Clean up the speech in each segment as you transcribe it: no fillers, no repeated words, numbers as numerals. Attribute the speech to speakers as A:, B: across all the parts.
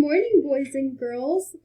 A: morning, boys and girls.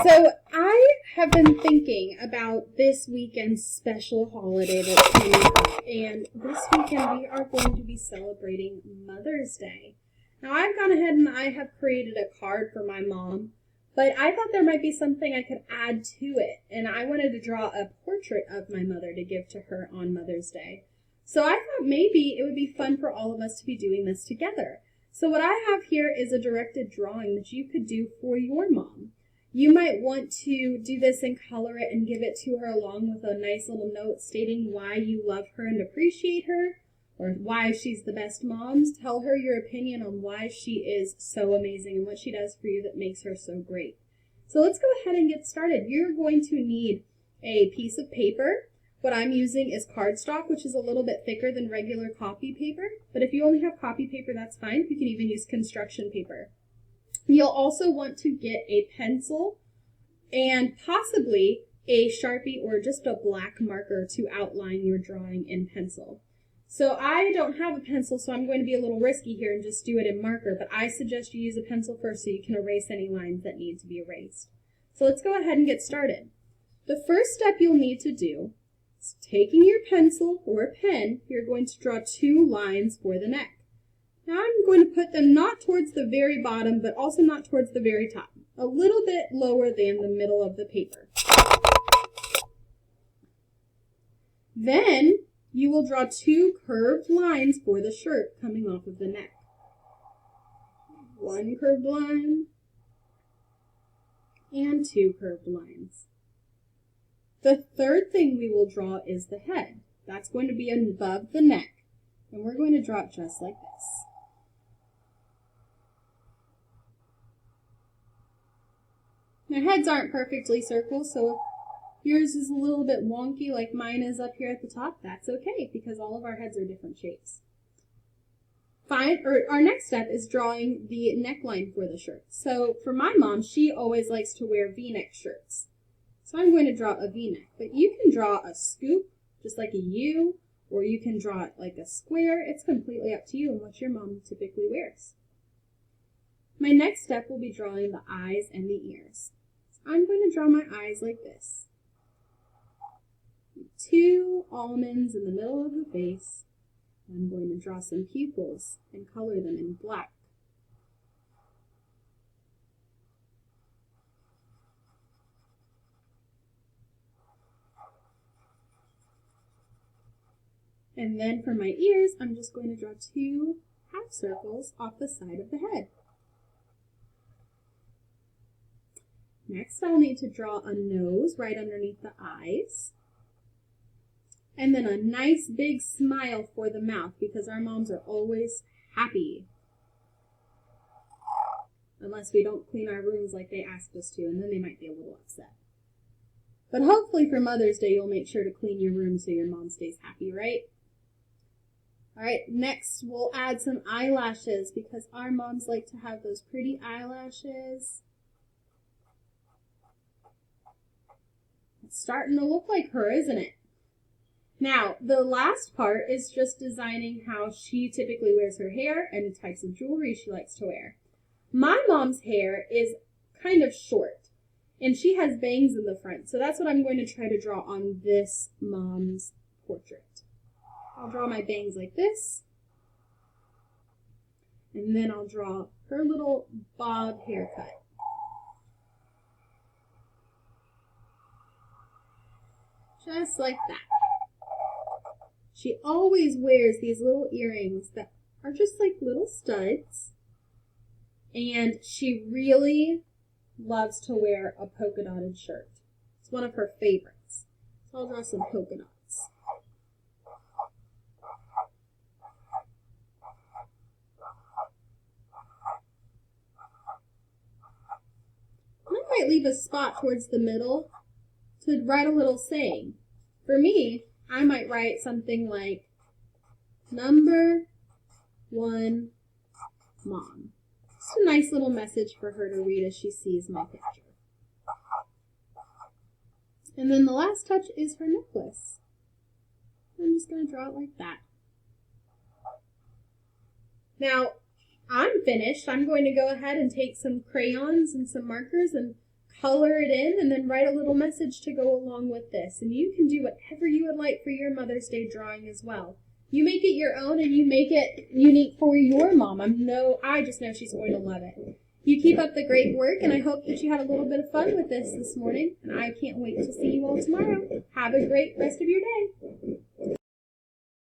A: So I have been thinking about this weekend's special holiday that's coming up, and this weekend we are going to be celebrating Mother's Day. Now I've gone ahead and I have created a card for my mom, but I thought there might be something I could add to it, and I wanted to draw a portrait of my mother to give to her on Mother's Day. So I thought maybe it would be fun for all of us to be doing this together. So what I have here is a directed drawing that you could do for your mom. You might want to do this and color it and give it to her along with a nice little note stating why you love her and appreciate her, or why she's the best mom. Tell her your opinion on why she is so amazing and what she does for you that makes her so great. So let's go ahead and get started. You're going to need a piece of paper. What I'm using is cardstock, which is a little bit thicker than regular copy paper. But if you only have copy paper, that's fine. You can even use construction paper. You'll also want to get a pencil and possibly a Sharpie or just a black marker to outline your drawing in pencil. So I don't have a pencil, so I'm going to be a little risky here and just do it in marker, but I suggest you use a pencil first so you can erase any lines that need to be erased. So let's go ahead and get started. The first step you'll need to do is, taking your pencil or pen, you're going to draw 2 lines for the neck. Now I'm going to put them not towards the very bottom, but also not towards the very top. A little bit lower than the middle of the paper. Then you will draw 2 curved lines for the shirt coming off of the neck. 1 curved line and 2 curved lines. The third thing we will draw is the head. That's going to be above the neck, and we're going to draw it just like this. Now, heads aren't perfectly circles, so if yours is a little bit wonky like mine is up here at the top, that's okay, because all of our heads are different shapes. Our next step is drawing the neckline for the shirt. So for my mom, she always likes to wear V-neck shirts. So I'm going to draw a V-neck, but you can draw a scoop, just like a U, or you can draw it like a square. It's completely up to you and what your mom typically wears. My next step will be drawing the eyes and the ears. I'm going to draw my eyes like this. 2 almonds in the middle of the face. I'm going to draw some pupils and color them in black. And then for my ears, I'm just going to draw 2 half circles off the side of the head. Next, I'll need to draw a nose right underneath the eyes. And then a nice big smile for the mouth, because our moms are always happy. Unless we don't clean our rooms like they asked us to, and then they might be a little upset. But hopefully for Mother's Day, you'll make sure to clean your room so your mom stays happy, right? All right, next we'll add some eyelashes, because our moms like to have those pretty eyelashes. It's starting to look like her, isn't it? Now, the last part is just designing how she typically wears her hair and the types of jewelry she likes to wear. My mom's hair is kind of short, and she has bangs in the front, so that's what I'm going to try to draw on this mom's portrait. I'll draw my bangs like this, and then I'll draw her little bob haircut. Just like that. She always wears these little earrings that are just like little studs. And she really loves to wear a polka dotted shirt. It's one of her favorites. So I'll draw some polka dots. And I might leave a spot towards the middle to write a little saying. For me, I might write something like, "Number 1 Mom." It's a nice little message for her to read as she sees my picture. And then the last touch is her necklace. I'm just going to draw it like that. Now, I'm finished. I'm going to go ahead and take some crayons and some markers and color it in and then write a little message to go along with this. And you can do whatever you would like for your Mother's Day drawing as well. You make it your own and you make it unique for your mom. I just know she's going to love it. You keep up the great work, and I hope that you had a little bit of fun with this morning. And I can't wait to see you all tomorrow. Have a great rest of your day.